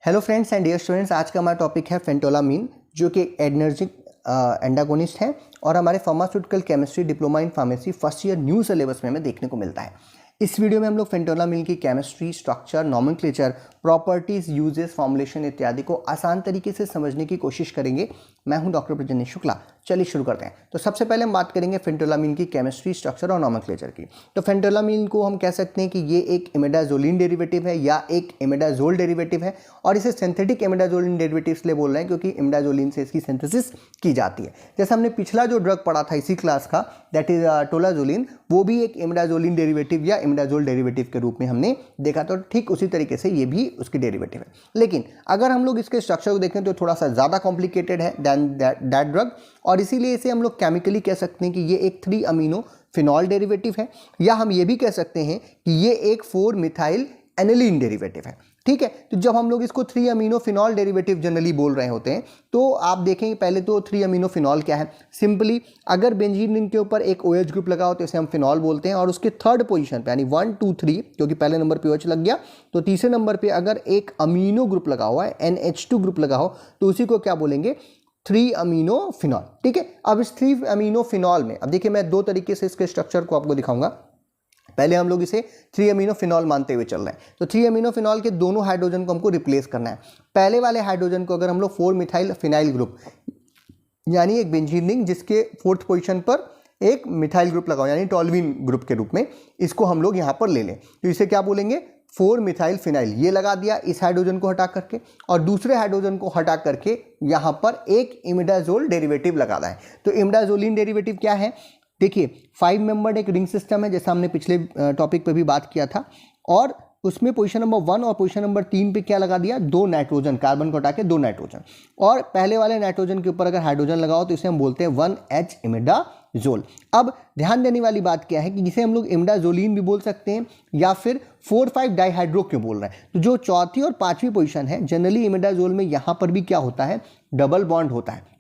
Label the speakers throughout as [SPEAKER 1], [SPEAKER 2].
[SPEAKER 1] Hello friends and dear students, आज का हमारा टॉपिक है फेंटोलामीन, जो कि एडर्जिक एंटागोनिस्ट है और हमारे pharmaceutical chemistry diploma in pharmacy first year new syllabus में हमें देखने को मिलता है। इस वीडियो में हम लोग फेंटोलामीन की chemistry, structure, nomenclature, properties, uses, formulation इत्यादि को आसान तरीके से समझने की कोशिश करेंगे। मैं हूं डॉक्टर प्रजनेश शुक्ला। चलिए शुरू करते हैं। तो सबसे पहले हम बात करेंगे फेंटोलामीन की केमिस्ट्री, स्ट्रक्चर और नॉमेनक्लेचर की। तो फेंटोलामीन को हम कह सकते हैं कि ये एक इमिडाजोलिन डेरिवेटिव है या एक इमिडाजोल डेरिवेटिव है, और इसे सिंथेटिक इमिडाजोलिन डेरिवेटिव इसलिए बोल रहे हैं क्योंकि इमिडाजोलिन से इसकी सिंथेसिस की जाती है। जैसे हमने पिछला जो ड्रग पढ़ा था इसी क्लास का, दैट इज टोलाजोलिन, वो भी एक इमिडाजोलिन डेरिवेटिव या इमिडाजोल डेरिवेटिव के रूप में हमने देखा। तो ठीक उसी तरीके से ये भी उसकी डेरिवेटिव है। लेकिन अगर हम लोग इसके स्ट्रक्चर को देखें तो थोड़ा सा ज़्यादा कॉम्प्लिकेटेड है दैन दैट ड्रग, और इसीलिए इसे हम लोग केमिकली कह सकते हैं कि ये एक 3 अमीनो फिनॉल डेरिवेटिव है, या हम ये भी कह सकते हैं कि ये एक 4 मिथाइल एनिलीन डेरिवेटिव है। ठीक है, तो जब हम लोग इसको 3 अमीनो फिनॉल डेरिवेटिव जनरली बोल रहे होते हैं तो आप देखेंगे पहले तो 3 अमीनो फिनॉल क्या है। सिंपली अगर बेंजीन के ऊपर एक OH ग्रुप लगा हो तो इसे हम फिनॉल बोलते हैं, और उसके थर्ड पोजीशन पे यानी 1 2 3, क्योंकि पहले नंबर पे OH लग गया, तो तीसरे नंबर पे अगर एक अमीनो ग्रुप लगा हुआ है, NH2 ग्रुप लगा हो, तो उसी को क्या बोलेंगे, 3 अमीनो फिनॉल। ठीक है, अब इस 3 अमीनो फिनॉल में अब देखिए मैं 2 तरीके से इसके स्ट्रक्चर को आपको दिखाऊंगा। पहले हम लोग इसे 3 अमीनो फिनॉल मानते हुए चल रहे हैं। तो 3 अमीनो फिनॉल के दोनों हाइड्रोजन को हमको रिप्लेस करना है। पहले वाले हाइड्रोजन को अगर हम लोग 4 मिथाइल फिनाइल ग्रुप, यानी एक बेंजीन रिंग जिसके 4th पोजीशन पर एक मिथाइल ग्रुप लगाओ यानी टॉल्विन ग्रुप के रूप में, इसको हम लोग यहाँ पर ले लें तो इसे क्या बोलेंगे, 4 मिथाइल फिनाइल। ये लगा दिया इस हाइड्रोजन को हटा करके, और दूसरे हाइड्रोजन को हटा करके यहाँ पर एक इमिडाजोल डेरिवेटिव लगाना है। तो इमिडाजोलिन डेरिवेटिव क्या है, देखिए 5 मेंबर्ड एक रिंग सिस्टम है, जैसा हमने पिछले टॉपिक पे भी बात किया था, और उसमें पोजीशन नंबर 1 और पोजीशन नंबर 3 पे क्या लगा दिया, 2 नाइट्रोजन, कार्बन को हटा के 2 नाइट्रोजन, और पहले वाले नाइट्रोजन के ऊपर अगर हाइड्रोजन लगाओ तो इसे हम बोलते हैं 1H इमिडाजोल। अब ध्यान देने वाली बात क्या है कि जिसे हम लोग इमिडाजोलिन भी बोल सकते हैं या फिर 4,5 डाइहाइड्रो क्यों बोल रहे हैं, तो जो चौथी और 5वीं पोजीशन है जनरली इमिडाजोल में, यहाँ पर भी क्या होता है, डबल बॉन्ड होता है।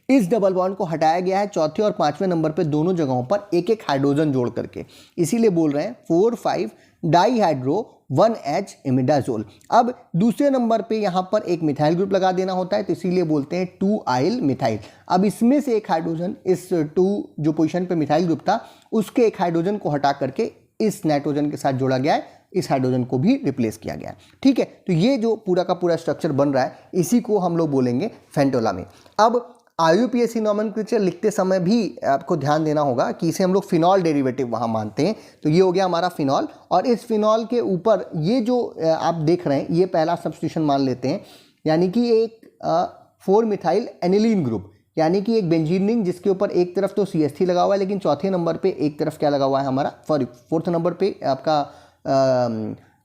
[SPEAKER 1] इस डबल बॉन्ड को हटाया गया है चौथे और 5वें नंबर पे दोनों जगहों पर एक एक हाइड्रोजन जोड़ करके, इसीलिए बोल रहे हैं 4,5 डाइहाइड्रो 1H इमिडाजोल। अब दूसरे नंबर पे यहाँ पर एक मिथाइल ग्रुप लगा देना होता है, तो इसीलिए बोलते हैं 2 मिथाइल। अब इसमें से एक हाइड्रोजन, इस 2 जो पोजीशन पे मिथाइल ग्रुप था उसके एक हाइड्रोजन को हटा करके इस नाइट्रोजन के साथ जोड़ा गया है, इस हाइड्रोजन को भी रिप्लेस किया गया है। ठीक है, तो ये जो पूरा का पूरा स्ट्रक्चर बन रहा है इसी को हम लोग बोलेंगे फेंटोलामीन। अब IUPAC नॉमेनक्लेचर लिखते समय भी आपको ध्यान देना होगा कि इसे हम लोग फिनॉल डेरिवेटिव वहाँ मानते हैं। तो ये हो गया हमारा फिनॉल, और इस फिनॉल के ऊपर ये जो आप देख रहे हैं ये पहला सब्स्टिट्यूशन मान लेते हैं, यानी कि एक 4 मिथाइल एनिलीन ग्रुप, यानी कि एक बेंजीन रिंग जिसके ऊपर एक तरफ तो CH3 लगा हुआ है, लेकिन चौथे नंबर पे एक तरफ क्या लगा हुआ है हमारा, 4th नंबर पे आपका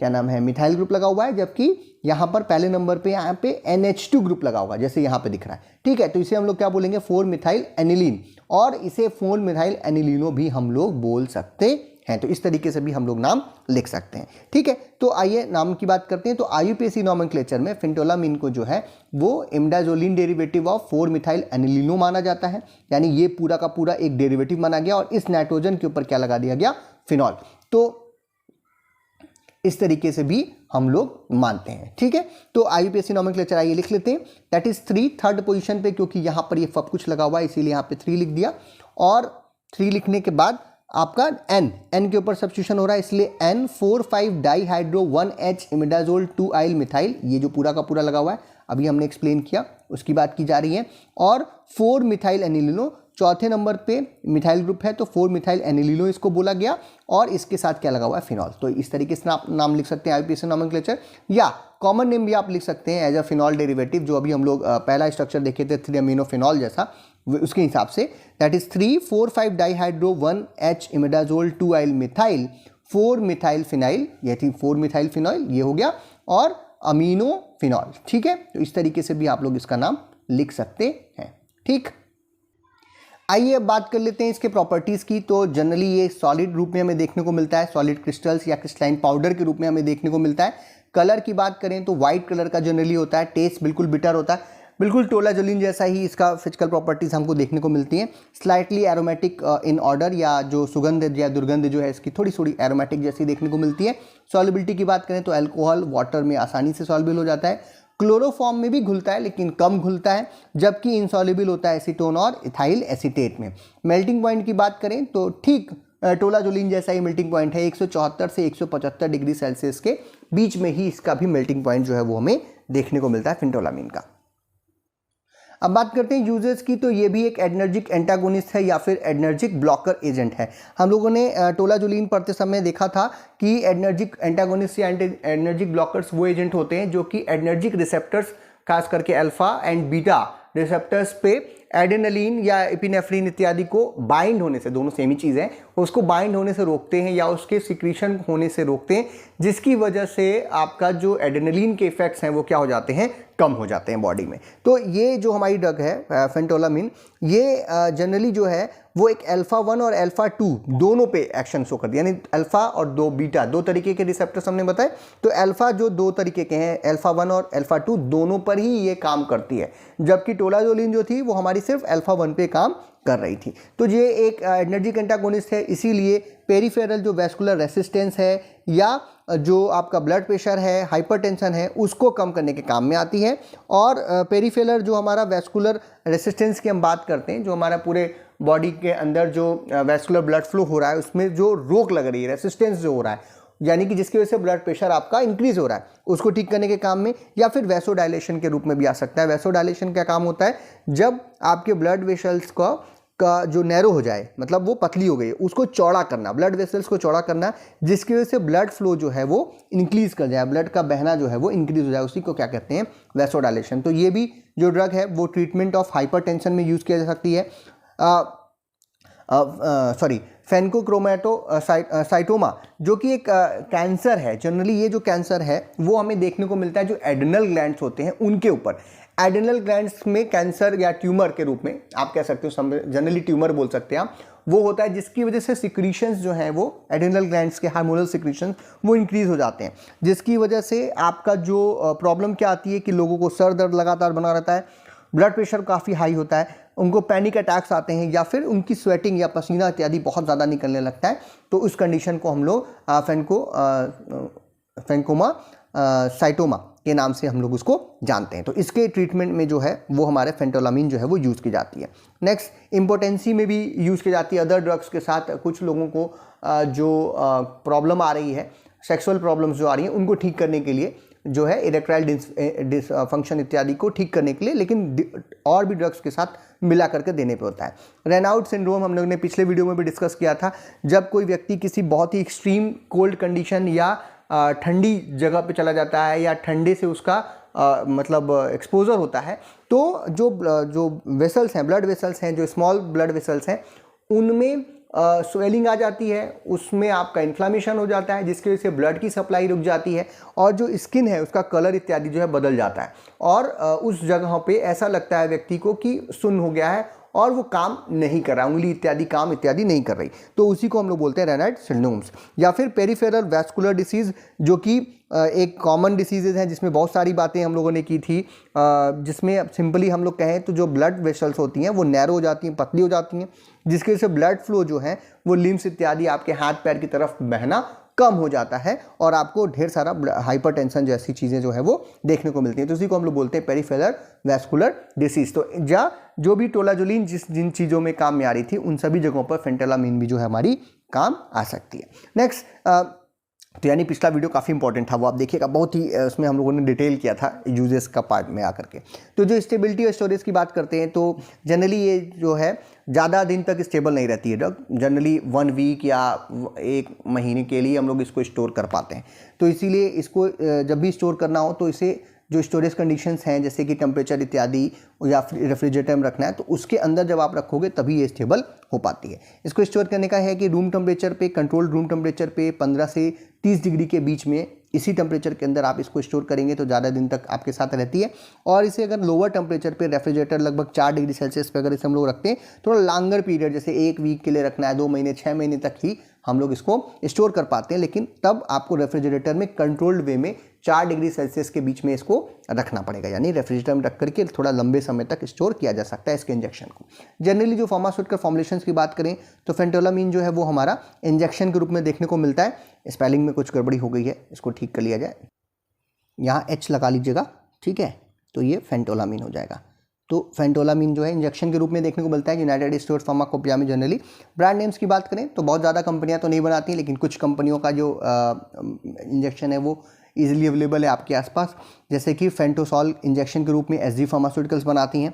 [SPEAKER 1] क्या नाम है, मिथाइल ग्रुप लगा हुआ है, जबकि यहाँ पर पहले नंबर पे यहाँ पे NH2 ग्रुप लगा हुआ है, जैसे यहाँ पे दिख रहा है। ठीक है, तो इसे हम लोग क्या बोलेंगे, 4 मिथाइल एनिलीन, और इसे 4 मिथाइल एनिलीनो भी हम लोग बोल सकते हैं। तो इस तरीके से भी हम लोग नाम लिख सकते हैं। ठीक है, तो आइए नाम की बात करते हैं। तो IUPAC नॉमेनक्लेचर में फेंटोलामीन को जो है वो इमिडाजोलिन डेरिवेटिव ऑफ 4 मिथाइल एनिलीनो माना जाता है, यानी ये पूरा का पूरा एक डेरिवेटिव माना गया, और इस नाइट्रोजन के ऊपर क्या लगा दिया गया, फिनॉल। तो इस तरीके से भी हम लोग मानते हैं। ठीक है, तो IUPAC नॉमेनक्लेचर आइए लिख लेते हैं, दैट इज 3 थर्ड पोजीशन पे, क्योंकि यहाँ पर ये सब कुछ लगा हुआ है इसीलिए यहाँ पे 3 लिख दिया, और 3 लिखने के बाद आपका N के ऊपर सब्स्टिट्यूशन हो रहा है, इसलिए N 4,5 डाइहाइड्रो 1H इमिडाजोल 2 मिथाइल, ये जो पूरा का पूरा लगा हुआ है अभी हमने एक्सप्लेन किया उसकी बात की जा रही है, और 4 मिथाइल एनिलीनो, चौथे नंबर पे मिथाइल ग्रुप है तो 4 मिथाइल एनिलीनो इसको बोला गया, और इसके साथ क्या लगा हुआ है, फिनॉल। तो इस तरीके से आप नाम लिख सकते हैं IUPAC नॉमेनक्लेचर, या कॉमन नेम भी आप लिख सकते हैं एज अ फिनॉल डेरिवेटिव, जो अभी हम लोग पहला स्ट्रक्चर देखे थे 3 अमीनो फिनॉल जैसा, उसके हिसाब से, that is 3,4,5 डाइहाइड्रो 1H imidazole 2 methyl 4 methyl phenyl, ये थी 4 मिथाइल फिनाइल, ये हो गया, और अमीनो फिनॉल। ठीक है, तो इस तरीके से भी आप लोग इसका नाम लिख सकते हैं। ठीक, आइए अब बात कर लेते हैं इसके प्रॉपर्टीज़ की। तो जनरली ये सॉलिड रूप में हमें देखने को मिलता है, सॉलिड क्रिस्टल्स या क्रिस्टलाइन पाउडर के रूप में हमें देखने को मिलता है। कलर की बात करें तो वाइट कलर का जनरली होता है, टेस्ट बिल्कुल बिटर होता है। बिल्कुल टोलाजोलिन जैसा ही इसका फिजिकल प्रॉपर्टीज हमको देखने को मिलती हैं। स्लाइटली एरोमेटिक इन ऑर्डर, या जो सुगंध या दुर्गंध जो है इसकी थोड़ी थोड़ी एरोमेटिक जैसी देखने को मिलती है। सॉल्युबिलिटी की बात करें तो अल्कोहल वाटर में आसानी से सॉल्युबल हो जाता है, क्लोरोफॉर्म में भी घुलता है लेकिन कम घुलता है, जबकि इनसॉल्युबल होता है एसीटोन और इथाइल एसीटेट में। मेल्टिंग पॉइंट की बात करें तो ठीक टोलाजोलिन जैसा ही मेल्टिंग पॉइंट है, 174 से 175 डिग्री सेल्सियस के बीच में ही इसका भी मेल्टिंग पॉइंट जो है वो हमें देखने को मिलता है फेंटोलामीन का। अब बात करते हैं यूजेस की, तो ये भी एक एडर्जिक एंटागोनिस्ट है या फिर एडर्जिक ब्लॉकर एजेंट है। हम लोगों ने टोलाजोलिन पढ़ते समय देखा था कि एडर्जिक एंटागोनिस्ट या एडर्जिक ब्लॉकर्स वो एजेंट होते हैं जो कि एडर्जिक रिसेप्टर्स खास करके अल्फा एंड बीटा रिसेप्टर्स पे एड्रेनलिन या एपिनेफ्रिन इत्यादि को बाइंड होने से, दोनों सेम ही चीज़ है, उसको बाइंड होने से रोकते हैं या उसके सिक्रीशन होने से रोकते हैं, जिसकी वजह से आपका जो एड्रेनलिन के इफेक्ट्स हैं वो क्या हो जाते हैं, कम हो जाते हैं बॉडी में। तो ये जो हमारी ड्रग है फेंटोलामीन, ये जनरली जो है वो एक अल्फा 1 और अल्फा 2 दोनों पे एक्शन शो करती है, यानी अल्फा और दो बीटा, दो तरीके के रिसेप्टर्स हमने बताए। तो अल्फा जो दो तरीके के हैं, अल्फा 1 और अल्फा 2 दोनों पर ही ये काम करती है, जबकि टोलाजोलिन जो थी वो हमारी सिर्फ अल्फा 1 पे काम कर रही थी। तो ये एक एडर्जिक एंटागोनिस्ट है, इसीलिए पेरिफेरल जो वैस्कुलर रेसिस्टेंस है या जो आपका ब्लड प्रेशर है, हाइपरटेंशन है, उसको कम करने के काम में आती है। और पेरिफेरल जो हमारा वैस्कुलर रेसिस्टेंस की हम बात करते हैं, जो हमारा पूरे बॉडी के अंदर जो वैस्कुलर ब्लड फ्लो हो रहा है उसमें जो रोक लग रही है, रेसिस्टेंस जो हो रहा है, यानी कि जिसकी वजह से ब्लड प्रेशर आपका इंक्रीज हो रहा है, उसको ठीक करने के काम में, या फिर वैसोडाइलेशन के रूप में भी आ सकता है। वैसोडाइलेशन का काम होता है जब आपके ब्लड वेसल्स का जो नैरो हो जाए, मतलब वो पतली हो गई, उसको चौड़ा करना, ब्लड वेसल्स को चौड़ा करना, जिसकी वजह से ब्लड फ्लो जो है वो इंक्रीज कर जाए, ब्लड का बहना जो है वो इंक्रीज हो जाए, उसी को क्या कहते हैं, वैसोडाइलेशन। तो ये भी जो ड्रग है वो ट्रीटमेंट ऑफ हाइपरटेंशन में यूज़ किया जा सकती है। फेनकोक्रोमैटोसाइटोमा जो कि एक कैंसर है, जनरली ये जो कैंसर है वो हमें देखने को मिलता है जो एड्रेनल ग्लैंड्स होते हैं उनके ऊपर। एड्रेनल ग्लैंड्स में कैंसर या ट्यूमर के रूप में आप कह सकते हो, जनरली ट्यूमर बोल सकते हैं आप, वो होता है जिसकी वजह से सिक्रीशंस जो हैं वो एड्रेनल ग्लैंड्स के हार्मोनल सिक्रीशंस वो इंक्रीज हो जाते हैं, जिसकी वजह से आपका जो प्रॉब्लम क्या आती है कि लोगों को सर दर्द लगातार बना रहता है, ब्लड प्रेशर काफ़ी हाई होता है, उनको पैनिक अटैक्स आते हैं, या फिर उनकी स्वेटिंग या पसीना इत्यादि बहुत ज़्यादा निकलने लगता है। तो उस कंडीशन को हम लोग फेंकोमा साइटोमा के नाम से हम लोग उसको जानते हैं। तो इसके ट्रीटमेंट में जो है वो हमारे फेंटोलामीन जो है वो यूज़ की जाती है। नेक्स्ट, इम्पोटेंसी में भी यूज़ की जाती है अदर ड्रग्स के साथ। कुछ लोगों को जो प्रॉब्लम आ रही है, सेक्सुअल प्रॉब्लम्स जो आ रही हैं, उनको ठीक करने के लिए जो है इरेक्टाइल डिसफंक्शन इत्यादि को ठीक करने के लिए, लेकिन और भी ड्रग्स के साथ मिला करके देने पे होता है। रेनाउड सिंड्रोम हम लोग ने पिछले वीडियो में भी डिस्कस किया था, जब कोई व्यक्ति किसी बहुत ही एक्सट्रीम कोल्ड कंडीशन या ठंडी जगह पे चला जाता है या ठंडे से उसका मतलब एक्सपोजर होता है, तो जो वेसल्स हैं, ब्लड वेसल्स हैं, जो स्मॉल ब्लड वेसल्स हैं, उनमें स्वेलिंग आ जाती है, उसमें आपका इन्फ्लामेशन हो जाता है, जिसकी वजह से ब्लड की सप्लाई रुक जाती है और जो स्किन है उसका कलर इत्यादि जो है बदल जाता है, और उस जगह पे ऐसा लगता है व्यक्ति को कि सुन्न हो गया है और वो काम नहीं कर रहा, उंगली इत्यादि काम इत्यादि नहीं कर रही। तो उसी को हम लोग बोलते हैं रेनाइड सिंड्रोम्स। या फिर पेरिफेरल वैस्कुलर डिसीज़, जो कि एक कॉमन डिसीजेज हैं जिसमें बहुत सारी बातें हम लोगों ने की थी, जिसमें सिंपली हम लोग कहें तो जो ब्लड वेसल्स होती हैं वो नैरो हो जाती हैं, पतली हो जाती हैं, जिसकी वजह से ब्लड फ्लो जो है वो लिम्स इत्यादि आपके हाथ पैर की तरफ बहना कम हो जाता है और आपको ढेर सारा हाइपरटेंशन जैसी चीज़ें जो है वो देखने को मिलती हैं। तो उसी को हम लोग बोलते हैं पेरिफेरल वैस्कुलर डिसीज। तो जो भी टोलाजोलिन जिन चीज़ों में काम में आ रही थी, उन सभी जगहों पर फेंटोलामीन भी जो है हमारी काम आ सकती है। नेक्स्ट, तो यानी पिछला वीडियो काफ़ी इंपॉर्टेंट था, वो आप देखिएगा, बहुत ही उसमें हम लोगों ने डिटेल किया था यूजेस का पार्ट में आकर के। तो जो स्टेबिलिटी और स्टोरेज की बात करते हैं, तो जनरली ये जो है ज़्यादा दिन तक स्टेबल नहीं रहती है ड्रग, जनरली 1 वीक या 1 महीने के लिए हम लोग इसको स्टोर कर पाते हैं। तो इसीलिए इसको जब भी स्टोर करना हो तो इसे जो स्टोरेज कंडीशंस हैं, जैसे कि टेम्परेचर इत्यादि या रेफ्रिजरेटर में रखना है, तो उसके अंदर जब आप रखोगे तभी ये स्टेबल हो पाती है। इसको स्टोर करने का है कि रूम टेम्परेचर पे, कंट्रोल्ड रूम टेम्परेचर पे 15 से 30 डिग्री के बीच में, इसी टेम्परेचर के अंदर आप इसको स्टोर करेंगे तो ज़्यादा दिन तक आपके साथ रहती है। और इसे अगर लोअर टेम्परेचर पे, रेफ्रिजरेटर लगभग 4 डिग्री सेल्सियस पे अगर इसे हम लोग रखते हैं, थोड़ा लॉन्गर पीरियड, जैसे 1 वीक के लिए रखना है, 2 महीने, 6 महीने तक ही हम लोग इसको स्टोर कर पाते हैं। लेकिन तब आपको रेफ्रिजरेटर में कंट्रोल्ड वे में 4 डिग्री सेल्सियस के बीच में इसको रखना पड़ेगा, यानी रेफ्रिजरेटर में रख करके थोड़ा लंबे समय तक स्टोर किया जा सकता है इसके इंजेक्शन को। जनरली जो फार्मास्यूटिकल फॉर्मुलेशंस की बात करें तो फेंटोलामीन जो है वो हमारा इंजेक्शन के रूप में देखने को मिलता है। स्पेलिंग में कुछ गड़बड़ी हो गई है, इसको ठीक कर लिया जाए, यहाँ H लगा लीजिएगा, ठीक है, तो ये फेंटोलामीन हो जाएगा। तो फेंटोलामीन जो है इंजेक्शन के रूप में देखने को मिलता है यूनाइटेड स्टेट्स फार्माकोपिया में। जनरली ब्रांड नेम्स की बात करें तो बहुत ज़्यादा कंपनियां तो नहीं बनाती, लेकिन कुछ कंपनियों का जो इंजेक्शन है वो इजीली अवेलेबल है आपके आसपास, जैसे कि फेंटोसॉल इंजेक्शन के रूप में एसजी फार्मास्यूटिकल्स बनाती हैं।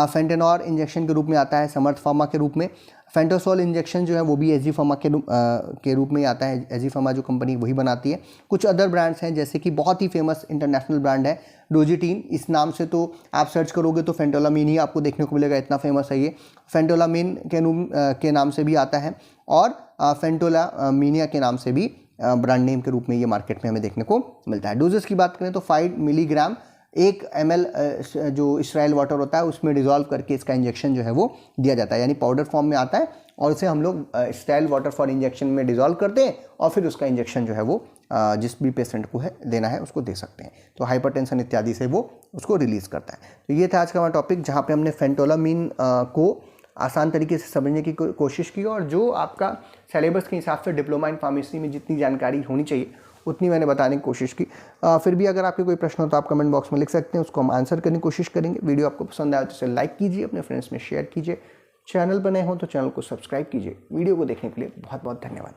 [SPEAKER 1] फेंटेनॉर इंजेक्शन के रूप में आता है समर्थ फार्मा के रूप में। फेंटोसॉल इंजेक्शन जो है वो भी एसजी फार्मा के रूप में आता है, एसजी फार्मा जो कंपनी वही बनाती है। कुछ अदर ब्रांड्स हैं, जैसे कि बहुत ही फेमस इंटरनेशनल ब्रांड है डोजिटीन, इस नाम से तो आप सर्च करोगे तो फेंटोलामीन ही आपको देखने को मिलेगा, इतना फेमस है ये। फेंटोलामीन के नाम से भी आता है और फेंटोलामीनिया के नाम से भी ब्रांड नेम के रूप में ये मार्केट में हमें देखने को मिलता है। डोजेस की बात करें तो 5 मिलीग्राम 1 ml जो स्टेराइल वाटर होता है उसमें डिज़ोल्व करके इसका इंजेक्शन जो है वो दिया जाता है, यानी पाउडर फॉर्म में आता है और उसे हम लोग स्टेराइल वाटर फॉर इंजेक्शन में डिज़ोल्व करते हैं और फिर उसका इंजेक्शन जो है वो जिस भी पेशेंट को है देना है उसको दे सकते हैं। तो हाइपरटेंशन इत्यादि से वो उसको रिलीज़ करता है। तो ये था आज का हमारा टॉपिक, जहाँ पे हमने फेंटोलामीन को आसान तरीके से समझने की कोशिश की और जो आपका सिलेबस के हिसाब से डिप्लोमा इन फार्मेसी में जितनी जानकारी होनी चाहिए उतनी मैंने बताने की कोशिश की। फिर भी अगर आपके कोई प्रश्न हो तो आप कमेंट बॉक्स में लिख सकते हैं, उसको हम आंसर करने की कोशिश करेंगे। वीडियो आपको पसंद आया तो इसे लाइक कीजिए, अपने फ्रेंड्स में शेयर कीजिए, चैनल पर नए हो तो चैनल को सब्सक्राइब कीजिए। वीडियो को देखने के लिए बहुत बहुत धन्यवाद।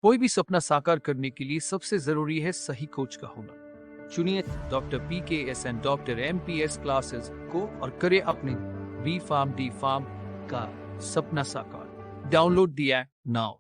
[SPEAKER 2] कोई भी सपना साकार करने के लिए सबसे जरूरी है सही कोच का होना। चुनिए doctor PKS and doctor MPS classes को और करें अपने B Farm D Farm का सपना साकार। Download the app now.